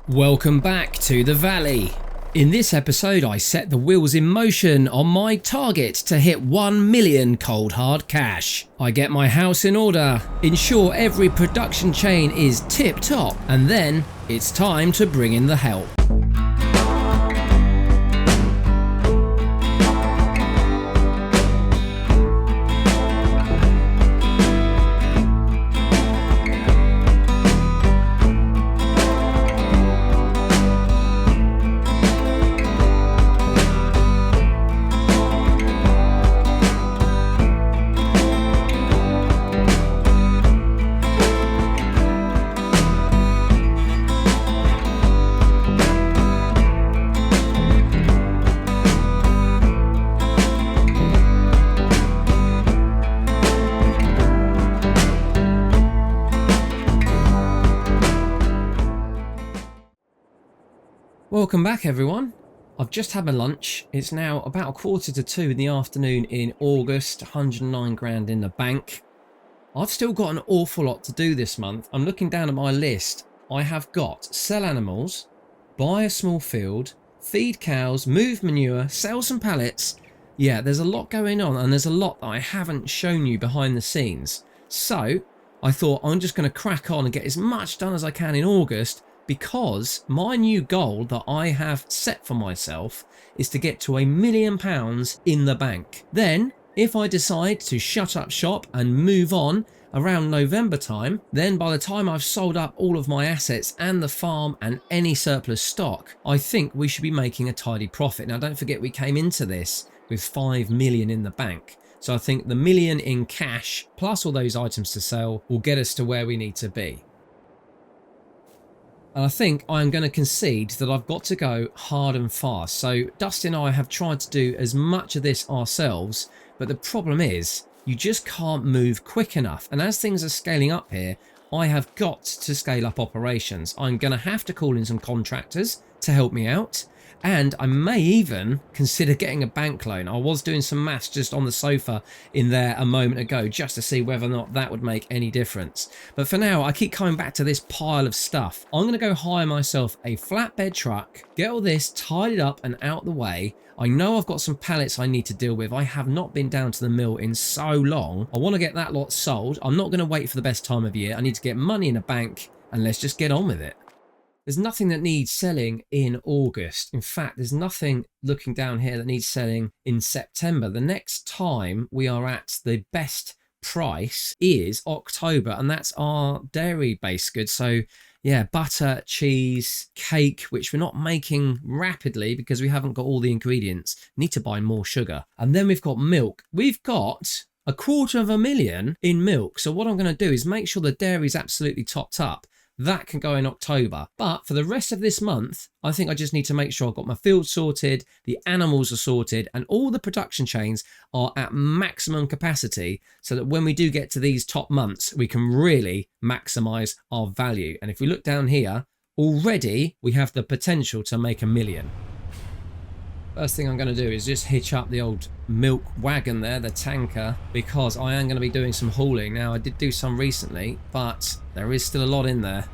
Welcome back to the Valley. In this episode I set the wheels in motion on my target to hit 1 million cold hard cash. I get my house in order, ensure every production chain is tip top, and then it's time to bring in the help. Welcome back everyone. I've just had my lunch. It's now about 1:45 in the afternoon in August, 109 grand in the bank. I've still got an awful lot to do this month. I'm looking down at my list. I have got sell animals, buy a small field, feed cows, move manure, sell some pallets. Yeah, there's a lot going on and there's a lot that I haven't shown you behind the scenes. So I thought I'm just going to crack on and get as much done as I can in August, because my new goal that I have set for myself is to get to £1 million in the bank. Then, if I decide to shut up shop and move on around November time, then by the time I've sold up all of my assets and the farm and any surplus stock, I think we should be making a tidy profit. Now, don't forget we came into this with 5 million in the bank. So I think the million in cash plus all those items to sell will get us to where we need to be. And I think I'm going to concede that I've got to go hard and fast. So Dusty and I have tried to do as much of this ourselves, but the problem is you just can't move quick enough. And as things are scaling up here, I have got to scale up operations. I'm going to have to call in some contractors to help me out. And I may even consider getting a bank loan. I was doing some maths just on the sofa in there a moment ago just to see whether or not that would make any difference. But for now, I keep coming back to this pile of stuff. I'm going to go hire myself a flatbed truck, get all this tidied up and out the way. I know I've got some pallets I need to deal with. I have not been down to the mill in so long. I want to get that lot sold. I'm not going to wait for the best time of year. I need to get money in the bank and let's just get on with it. There's nothing that needs selling in August. In fact, there's nothing looking down here that needs selling in September. The next time we are at the best price is October, and that's our dairy-based goods. So yeah, butter, cheese, cake, which we're not making rapidly because we haven't got all the ingredients. Need to buy more sugar. And then we've got milk. We've got 250,000 in milk. So what I'm going to do is make sure the dairy's absolutely topped up. That can go in October. But for the rest of this month, I think I just need to make sure I've got my field sorted, the animals are sorted, and all the production chains are at maximum capacity so that when we do get to these top months, we can really maximize our value. And if we look down here, already we have the potential to make $1 million. First thing I'm going to do is just hitch up the old milk wagon there, the tanker, because I am going to be doing some hauling. Now, I did do some recently, but there is still a lot in there.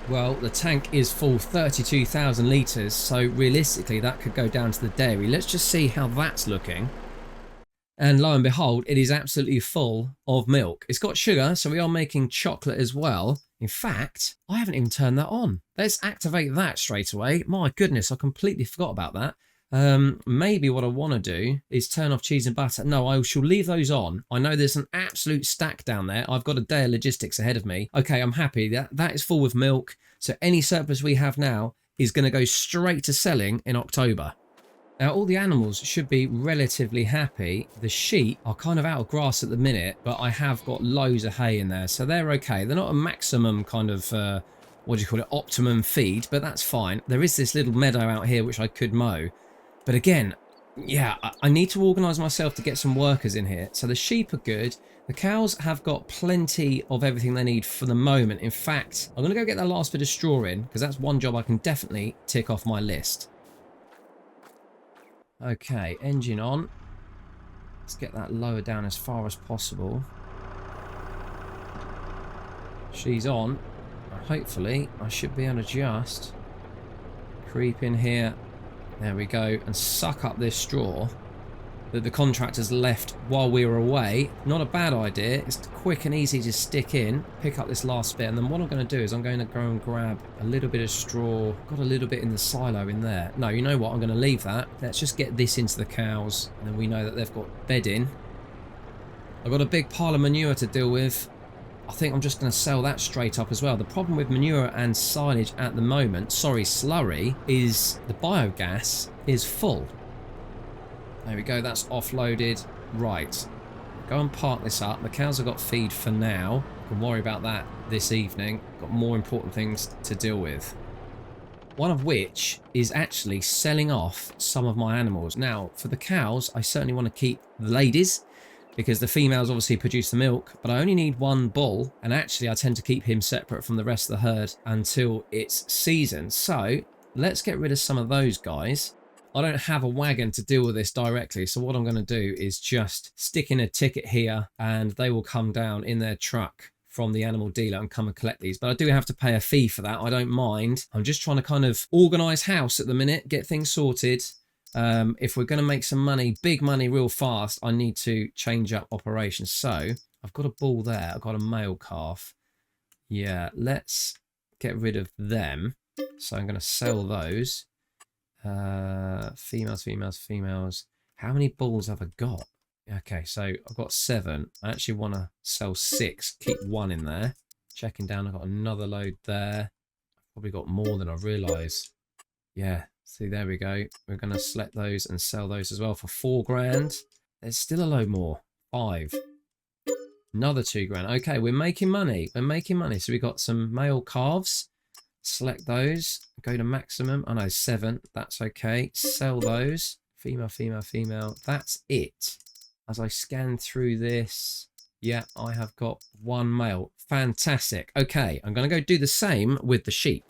Well, the tank is full 32,000 litres, so realistically that could go down to the dairy. Let's just see how that's looking. And lo and behold, it is absolutely full of milk. It's got sugar, so we are making chocolate as well. In fact, I haven't even turned that on. Let's activate that straight away. My goodness, I completely forgot about that. Maybe what I want to do is turn off cheese and butter. No, I shall leave those on. I know there's an absolute stack down there. I've got a day of logistics ahead of me. Okay, I'm happy. That is full with milk. So any surplus we have now is going to go straight to selling in October. Now, all the animals should be relatively happy. The sheep are kind of out of grass at the minute, but I have got loads of hay in there, so they're okay. They're not a maximum kind of, optimum feed, but that's fine. There is this little meadow out here which I could mow. But again, yeah, I need to organise myself to get some workers in here. So the sheep are good. The cows have got plenty of everything they need for the moment. In fact, I'm going to go get that last bit of straw in, because that's one job I can definitely tick off my list. Okay, engine on. Let's get that lower down as far as possible. She's on. Hopefully, I should be able to just creep in here. There we go. And suck up this straw that the contractors left while we were away. Not a bad idea. It's quick and easy to stick in. Pick up this last bit. And then what I'm going to do is I'm going to go and grab a little bit of straw. Got a little bit in the silo in there. No, you know what? I'm going to leave that. Let's just get this into the cows. And then we know that they've got bedding. I've got a big pile of manure to deal with. I think I'm just going to sell that straight up as well. The problem with manure and silage at the moment, sorry, slurry, is the biogas is full. There we go, that's offloaded. Right, go and park this up. The cows have got feed for now. I can worry about that this evening. Got more important things to deal with. One of which is actually selling off some of my animals. Now, for the cows, I certainly want to keep the ladies, because the females obviously produce the milk, but I only need one bull, and actually I tend to keep him separate from the rest of the herd until it's season. So let's get rid of some of those guys. I don't have a wagon to deal with this directly, so what I'm going to do is just stick in a ticket here and they will come down in their truck from the animal dealer and come and collect these. But I do have to pay a fee for that. I don't mind. I'm just trying to kind of organise house at the minute, get things sorted. If we're going to make some money, big money real fast, I need to change up operations. So I've got a bull there. I've got a male calf. Yeah, let's get rid of them. So I'm going to sell those. Females, females, females. How many bulls have I got? Okay, so I've got 7. I actually want to sell 6. Keep 1 in there. Checking down, I've got another load there. I've probably got more than I realise. Yeah. See, there we go. We're going to select those and sell those as well for 4 grand. There's still a load more. 5. Another 2 grand. Okay, we're making money. We're making money. So we've got some male calves. Select those. Go to maximum. I know 7. That's okay. Sell those. Female, female, female. That's it. As I scan through this, yeah, I have got 1 male. Fantastic. Okay, I'm going to go do the same with the sheep.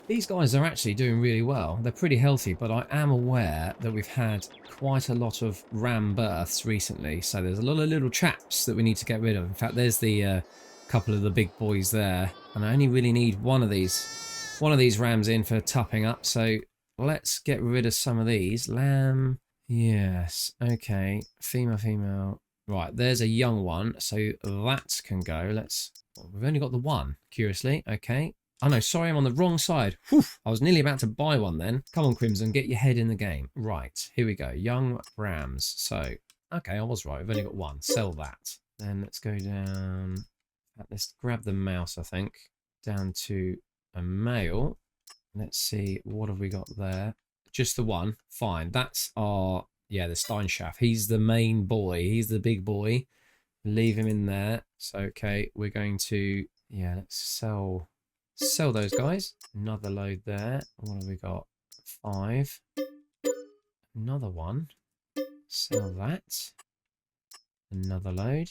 These guys are actually doing really well. They're pretty healthy, but I am aware that we've had quite a lot of ram births recently. So there's a lot of little chaps that we need to get rid of. In fact, there's the couple of the big boys there. And I only really need one of these rams in for topping up. So let's get rid of some of these. Lamb. Yes. Okay. Female, female. Right. There's a young one. So that can go. We've only got the one, curiously. Okay. Oh no, sorry, I'm on the wrong side. Whew, I was nearly about to buy one then. Come on, Crimson, get your head in the game. Right, here we go. Young rams. So, okay, I was right. We've only got 1. Sell that. Then let's go down. Let's grab the mouse, I think. Down to a male. Let's see, what have we got there? Just the 1. Fine. That's our, yeah, the Steinschaft. He's the main boy. He's the big boy. Leave him in there. So, okay, we're going to, yeah, let's sell those guys. Another load there. What have we got? 5. Another one. Sell that. Another load.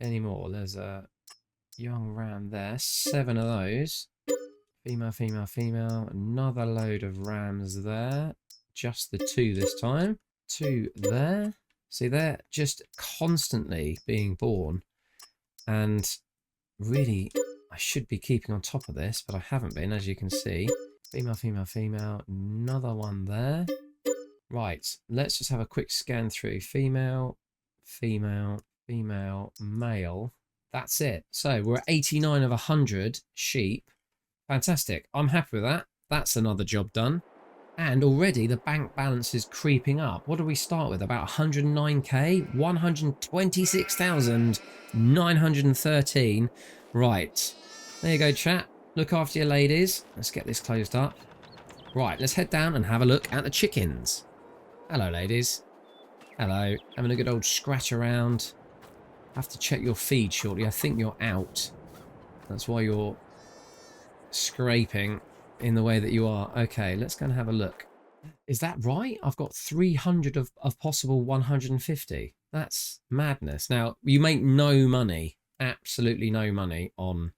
Any more? There's a young ram there. 7 of those. Female, female, female. Another load of rams there. Just the 2 this time. 2 there. See, they're just constantly being born. And really, I should be keeping on top of this, but I haven't been, as you can see. Female, female, female. Another one there. Right, let's just have a quick scan through. Female, female, female, male. That's it. So we're at 89 of 100 sheep. Fantastic. I'm happy with that. That's another job done. And already the bank balance is creeping up. What do we start with? About 109k? 126,913. Right. There you go, chat. Look after your ladies. Let's get this closed up. Right, let's head down and have a look at the chickens. Hello, ladies. Hello. Having a good old scratch around. Have to check your feed shortly. I think you're out. That's why you're scraping in the way that you are. Okay, let's go and have a look. Is that right? I've got 300 of possible 150. That's madness. Now, you make no money, absolutely no money on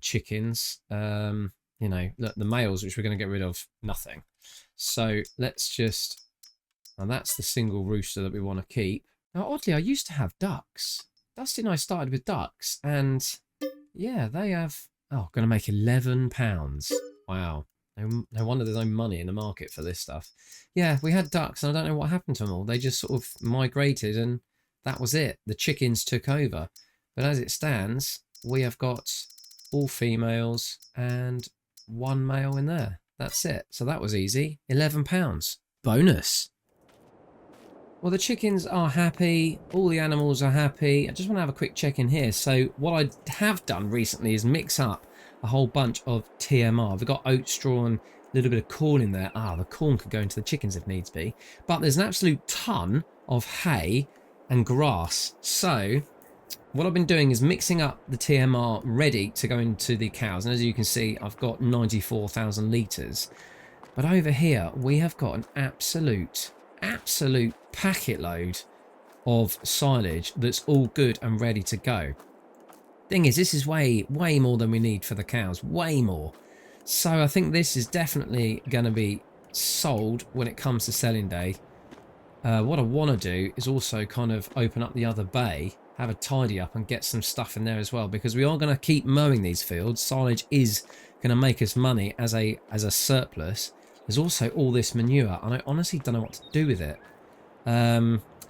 chickens. You know, look, the males, which we're going to get rid of, nothing. So let's just, now that's the single rooster that we want to keep. Now, oddly, I used to have ducks. Dusty and I started with ducks, and yeah, they have Oh, going to make £11. Wow. No wonder there's no money in the market for this stuff. Yeah, we had ducks and I don't know what happened to them all. They just sort of migrated and that was it. The chickens took over. But as it stands, we have got all females and one male in there. That's it. So that was easy. £11. Bonus. Well, the chickens are happy. All the animals are happy. I just want to have a quick check in here. So what I have done recently is mix up a whole bunch of TMR. We've got oat straw and a little bit of corn in there. Ah, the corn could go into the chickens if needs be. But there's an absolute ton of hay and grass. So what I've been doing is mixing up the TMR ready to go into the cows. And as you can see, I've got 94,000 litres. But over here, we have got an absolute packet load of silage that's all good and ready to go. Thing is, this is way more than we need for the cows. Way more. So I think this is definitely going to be sold when it comes to selling day. What I want to do is also kind of open up the other bay, have a tidy up and get some stuff in there as well, because we are going to keep mowing these fields. Silage is going to make us money as a surplus. There's also all this manure and I honestly don't know what to do with it.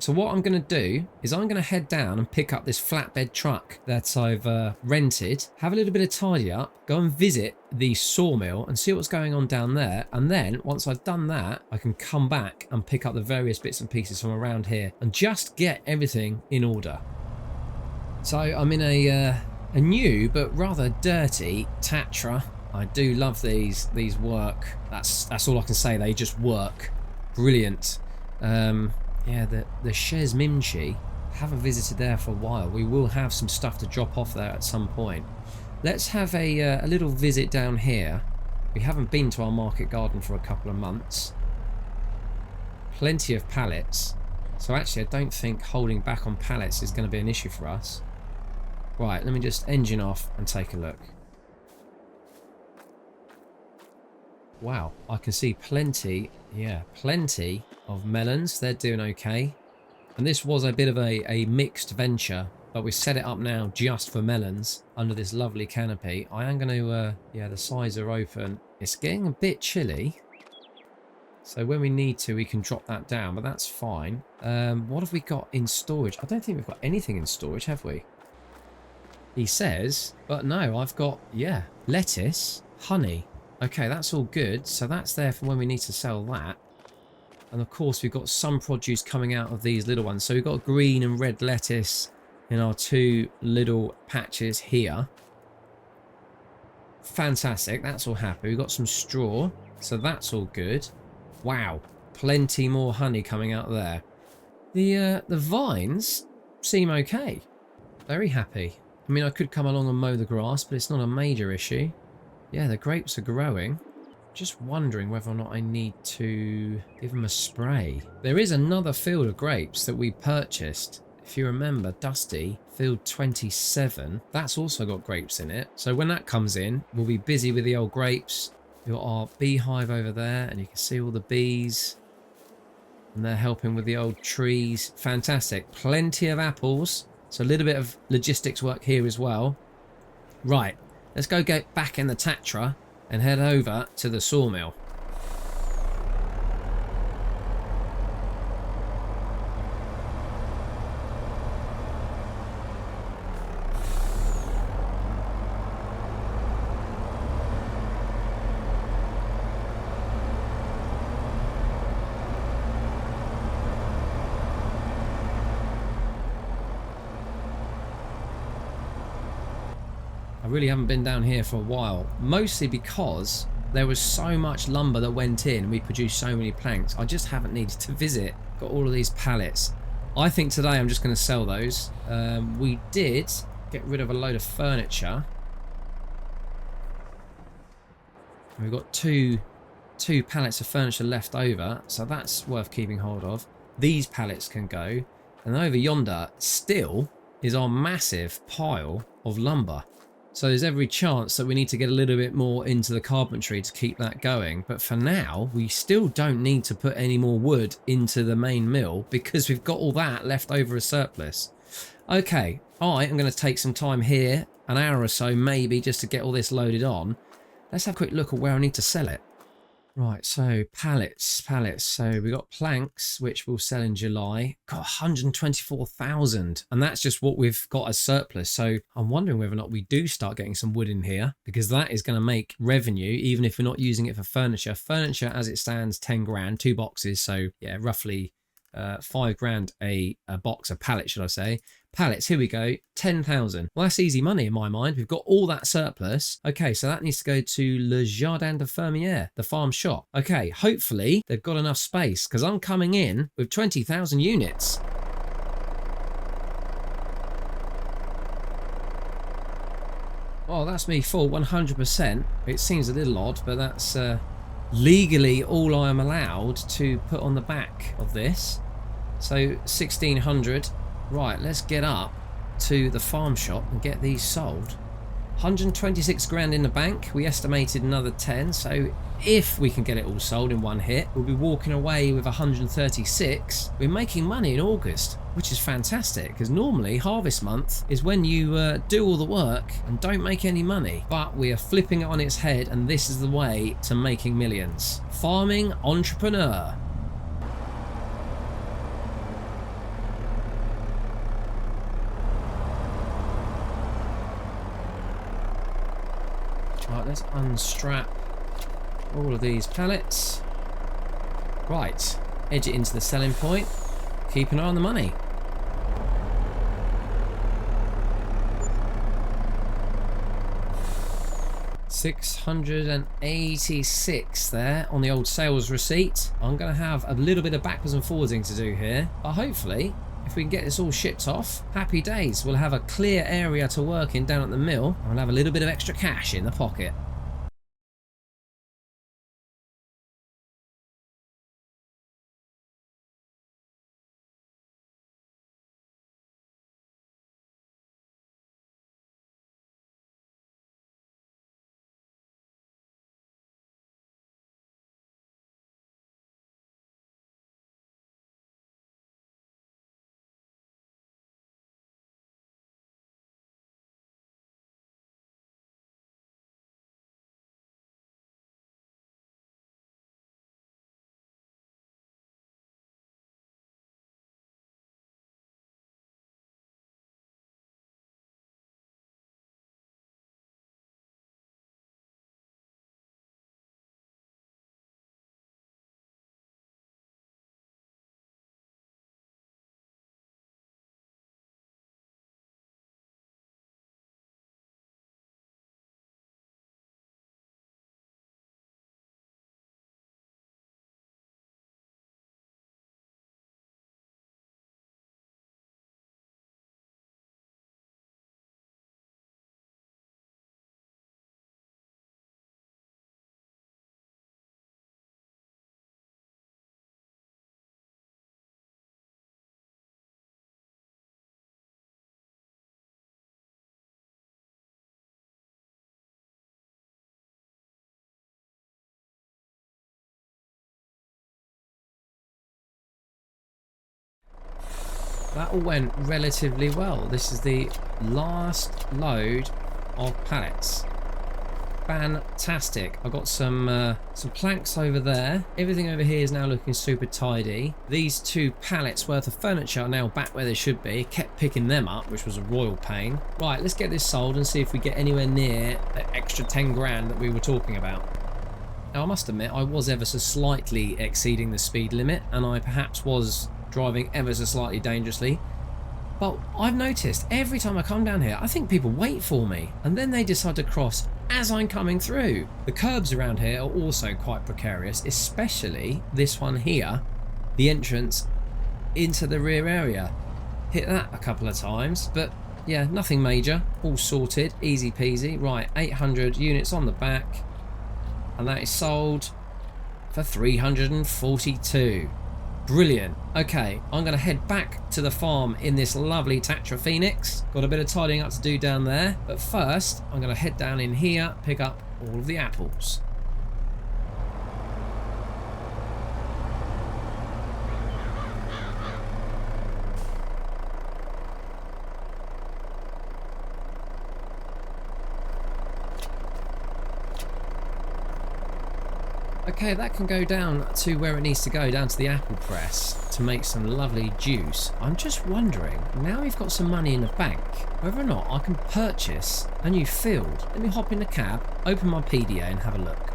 So what I'm going to do is I'm going to head down and pick up this flatbed truck that I've rented, have a little bit of tidy up, go and visit the sawmill and see what's going on down there. And then once I've done that, I can come back and pick up the various bits and pieces from around here and just get everything in order. So I'm in a new but rather dirty Tatra. I do love these work. That's all I can say. They just work. Brilliant. Yeah, the Chez Mimchi, haven't visited there for a while. We will have some stuff to drop off there at some point. Let's have a little visit down here. We haven't been to our market garden for a couple of months. Plenty of pallets. So actually I don't think holding back on pallets is going to be an issue for us. Right, let me just engine off and take a look. Wow, I can see plenty of melons. They're doing okay. And this was a bit of a mixed venture, but we set it up now just for melons under this lovely canopy. I am going to, yeah, the sides are open. It's getting a bit chilly. So when we need to, we can drop that down, but that's fine. What have we got in storage? I don't think we've got anything in storage, have we? He says, but no, I've got, yeah, lettuce, honey. Okay, that's all good. So that's there for when we need to sell that. And of course, we've got some produce coming out of these little ones. So we've got green and red lettuce in our two little patches here. Fantastic. That's all happy. We've got some straw. So that's all good. Wow. Plenty more honey coming out there. The vines seem okay. Very happy. I mean, I could come along and mow the grass, but it's not a major issue. Yeah, the grapes are growing. Just wondering whether or not I need to give them a spray. There is another field of grapes that we purchased. If you remember, Dusty, field 27, that's also got grapes in it. So when that comes in, we'll be busy with the old grapes. We've got our beehive over there, and you can see all the bees. And they're helping with the old trees. Fantastic. Plenty of apples. So a little bit of logistics work here as well. Right. Let's go get back in the Tatra and head over to the sawmill. I really haven't been down here for a while, mostly because there was so much lumber that went in and we produced so many planks. I just haven't needed to visit. Got all of these pallets. I think today I'm just going to sell those. We did get rid of a load of furniture. We've got two pallets of furniture left over, so that's worth keeping hold of. These pallets can go, and over yonder still is our massive pile of lumber. So there's every chance that we need to get a little bit more into the carpentry to keep that going. But for now, we still don't need to put any more wood into the main mill because we've got all that left over as surplus. Okay, I am going to take some time here an hour or so maybe just to get all this loaded on. Let's have a quick look at where I need to sell it. Right, so pallets. So we got planks, which we'll sell in July. Got 124,000, and that's just what we've got as surplus. So I'm wondering whether or not we do start getting some wood in here, because that is going to make revenue, even if we're not using it for furniture. Furniture, as it stands, 10 grand, 2 boxes. So yeah, roughly 5 grand a box, a pallet, should I say. Pallets, here we go, 10,000. Well, that's easy money in my mind. We've got all that surplus. Okay, so that needs to go to Le Jardin de Fermier, the farm shop. Okay, hopefully they've got enough space, because I'm coming in with 20,000 units. Oh, that's me full 100%. It seems a little odd, but that's legally all I am allowed to put on the back of this. So 1,600. Right, let's get up to the farm shop and get these sold. 126 grand in the bank. We estimated another 10, so if we can get it all sold in one hit, we'll be walking away with 136. We're making money in August, which is fantastic, because normally harvest month is when you do all the work and don't make any money. But we are flipping it on its head, and this is the way to making millions. Farming entrepreneur. Right, let's unstrap all of these pallets. Right, edge it into the selling point. Keep an eye on the money. $686 there on the old sales receipt. I'm going to have a little bit of backwards and forwarding to do here, but hopefully if we can get this all shipped off, happy days. We'll have a clear area to work in down at the mill, and we'll have a little bit of extra cash in the pocket. That all went relatively well. This is the last load of pallets. Fantastic. I've got some planks over there. Everything over here is now looking super tidy. These 2 pallets worth of furniture are now back where they should be. Kept picking them up, which was a royal pain. Right, let's get this sold and see if we get anywhere near the extra 10 grand that we were talking about. Now, I must admit, I was ever so slightly exceeding the speed limit, and I perhaps was driving ever so slightly dangerously. But I've noticed every time I come down here, I think people wait for me, and then they decide to cross as I'm coming through. The curbs around here are also quite precarious, especially this one here, the entrance into the rear area. Hit that a couple of times, but yeah, nothing major, all sorted, easy peasy. Right, 800 units on the back, and that is sold for 342. Brilliant. Okay, I'm going to head back to the farm in this lovely Tatra Phoenix. Got a bit of tidying up to do down there, but first I'm going to head down in here, pick up all of the apples. Okay, that can go down to where it needs to go, down to the apple press to make some lovely juice. I'm just wondering, now we've got some money in the bank, whether or not I can purchase a new field. Let me hop in the cab, open my PDA and have a look.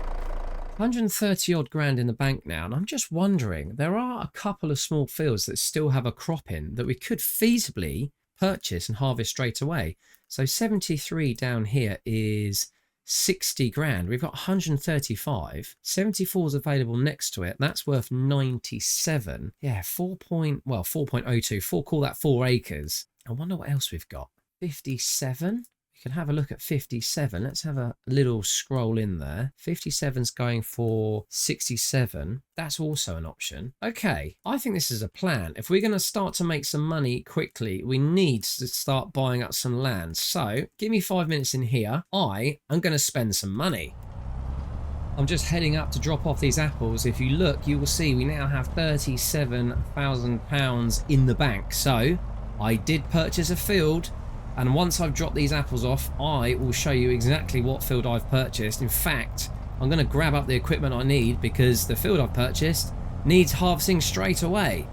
130 odd grand in the bank now, and I'm just wondering, there are a couple of small fields that still have a crop in that we could feasibly purchase and harvest straight away. So 73 down here is 60 grand. We've got 135. 74 is available next to it. That's worth 97. Yeah, 4.02. Call that 4 acres. I wonder what else we've got. 57. We can have a look at 57. Let's have a little scroll in there. 57's going for 67. That's also an option. Okay, I think this is a plan. If we're going to start to make some money quickly, we need to start buying up some land. So give me 5 minutes in here. I am going to spend some money. I'm just heading up to drop off these apples. If you look, you will see we now have £37,000 in the bank. So I did purchase a field. And once I've dropped these apples off, I will show you exactly what field I've purchased. In fact, I'm going to grab up the equipment I need because the field I've purchased needs harvesting straight away.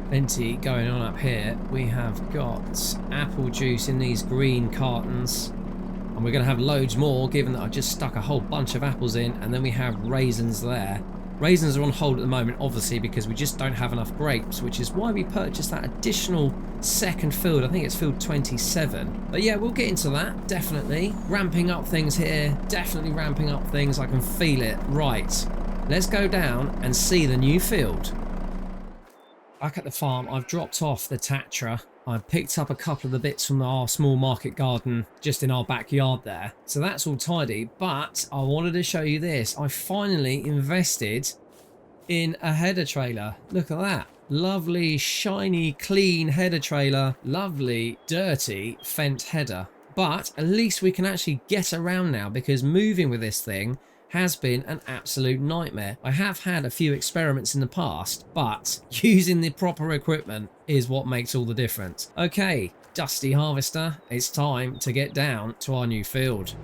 Plenty going on up here. We have got apple juice in these green cartons, and we're going to have loads more given that I just stuck a whole bunch of apples in. And then we have raisins there. Raisins are on hold at the moment, obviously, because we just don't have enough grapes, which is why we purchased that additional second field. I think it's field 27. But yeah, we'll get into that, definitely. Ramping up things here, definitely ramping up things. I can feel it. Right, let's go down and see the new field. Back at the farm, I've dropped off the Tatra. I've picked up a couple of the bits from our small market garden just in our backyard there. So that's all tidy, but I wanted to show you this. I finally invested in a header trailer. Look at that. Lovely, shiny, clean header trailer. Lovely, dirty Fendt header. But at least we can actually get around now because moving with this thing has been an absolute nightmare. I have had a few experiments in the past, but using the proper equipment is what makes all the difference. Okay, dusty harvester, it's time to get down to our new field.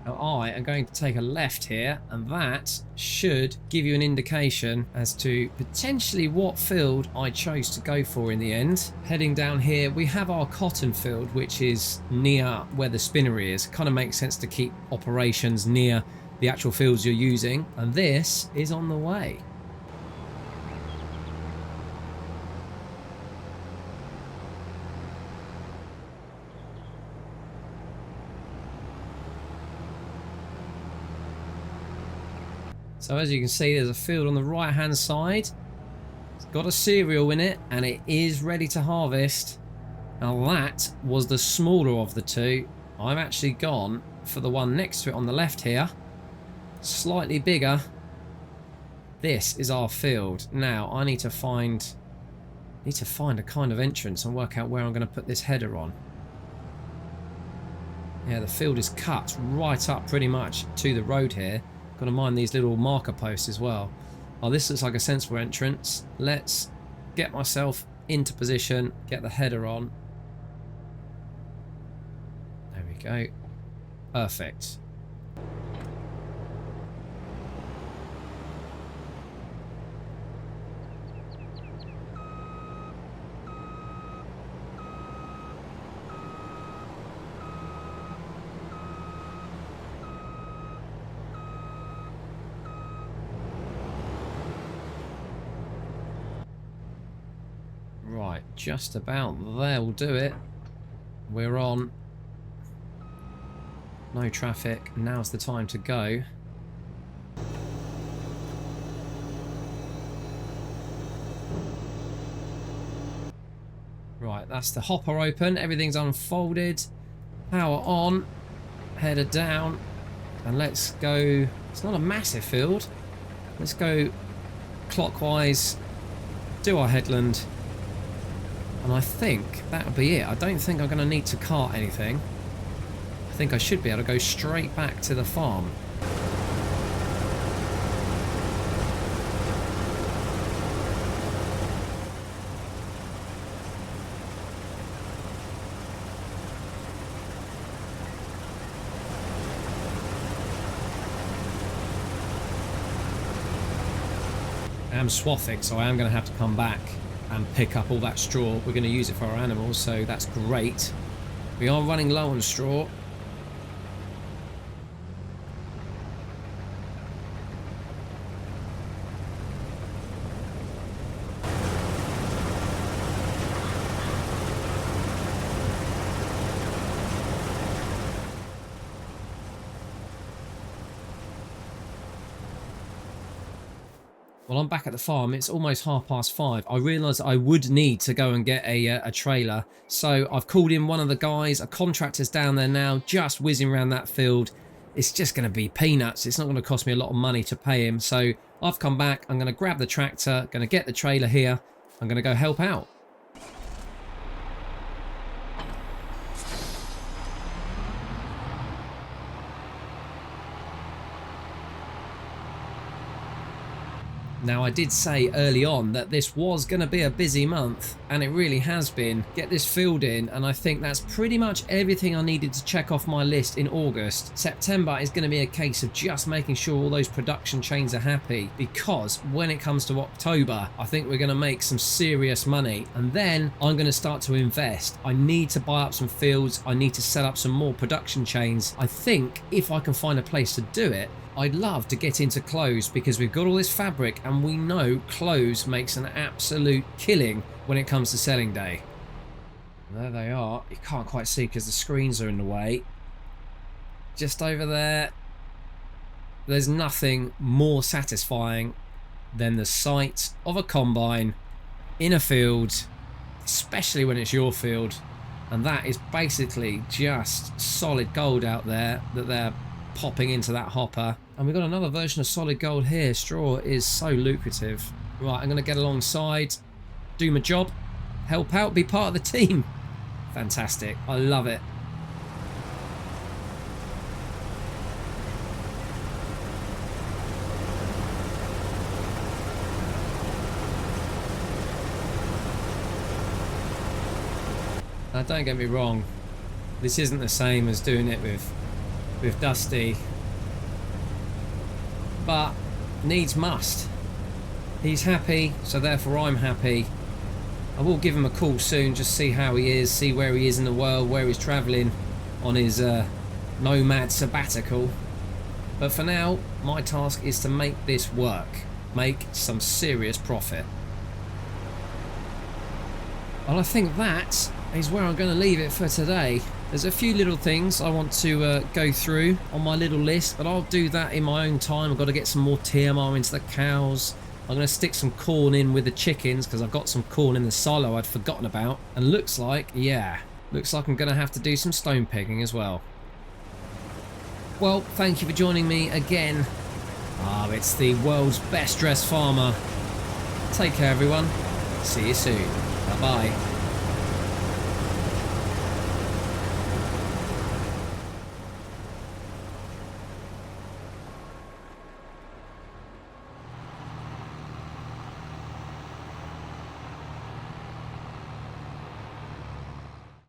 Now I am going to take a left here, and that should give you an indication as to potentially what field I chose to go for in the end. Heading down here, we have our cotton field, which is near where the spinnery is. Kind of makes sense to keep operations near the actual fields you're using, and this is on the way. So as you can see, there's a field on the right hand side. It's got a cereal in it and it is ready to harvest. Now that was the smaller of the two. I've actually gone for the one next to it on the left here. Slightly bigger. This is our field. Now I need to find a kind of entrance and work out where I'm going to put this header on. Yeah, the field is cut right up pretty much to the road here. Got to mind these little marker posts as well. Oh, this looks like a sensible entrance. Let's get myself into position, get the header on. There we go. Perfect. Right, just about there will do it. We're on. No traffic. Now's the time to go. Right, that's the hopper open. Everything's unfolded. Power on. Header down. And let's go. It's not a massive field. Let's go clockwise. Do our headland. And I think that'll be it. I don't think I'm going to need to cart anything. I think I should be able to go straight back to the farm. I am swathing, so I am going to have to come back and pick up all that straw. We're going to use it for our animals, so that's great. We are running low on straw. Well, I'm back at the farm. It's almost 5:30. I realised I would need to go and get a trailer. So I've called in one of the guys. A contractor's down there now, just whizzing around that field. It's just going to be peanuts. It's not going to cost me a lot of money to pay him. So I've come back. I'm going to grab the tractor, going to get the trailer here. I'm going to go help out. Now, I did say early on that this was going to be a busy month, and it really has been. Get this field in, and I think that's pretty much everything I needed to check off my list in August. September is going to be a case of just making sure all those production chains are happy, because when it comes to October, I think we're going to make some serious money, and then I'm going to start to invest. I need to buy up some fields. I need to set up some more production chains. I think if I can find a place to do it, I'd love to get into clothes, because we've got all this fabric and we know clothes makes an absolute killing when it comes to selling day. There they are. You can't quite see because the screens are in the way. Just over there. There's nothing more satisfying than the sight of a combine in a field, especially when it's your field. And that is basically just solid gold out there that they're popping into that hopper. And we've got another version of solid gold here. Straw is so lucrative. Right, I'm going to get alongside, do my job, help out, be part of the team. Fantastic. I love it. Now, don't get me wrong, this isn't the same as doing it with Dusty, but needs must. He's happy, so therefore I'm happy. I will give him a call soon, just see how he is, see where he is in the world, where he's travelling on his nomad sabbatical. But for now, my task is to make this work, make some serious profit. Well, I think that is where I'm going to leave it for today. There's a few little things I want to go through on my little list, but I'll do that in my own time. I've got to get some more TMR into the cows. I'm going to stick some corn in with the chickens because I've got some corn in the silo I'd forgotten about. And looks like, yeah, looks like I'm going to have to do some stone pegging as well. Well, thank you for joining me again. It's the world's best dressed farmer. Take care, everyone. See you soon. Bye-bye.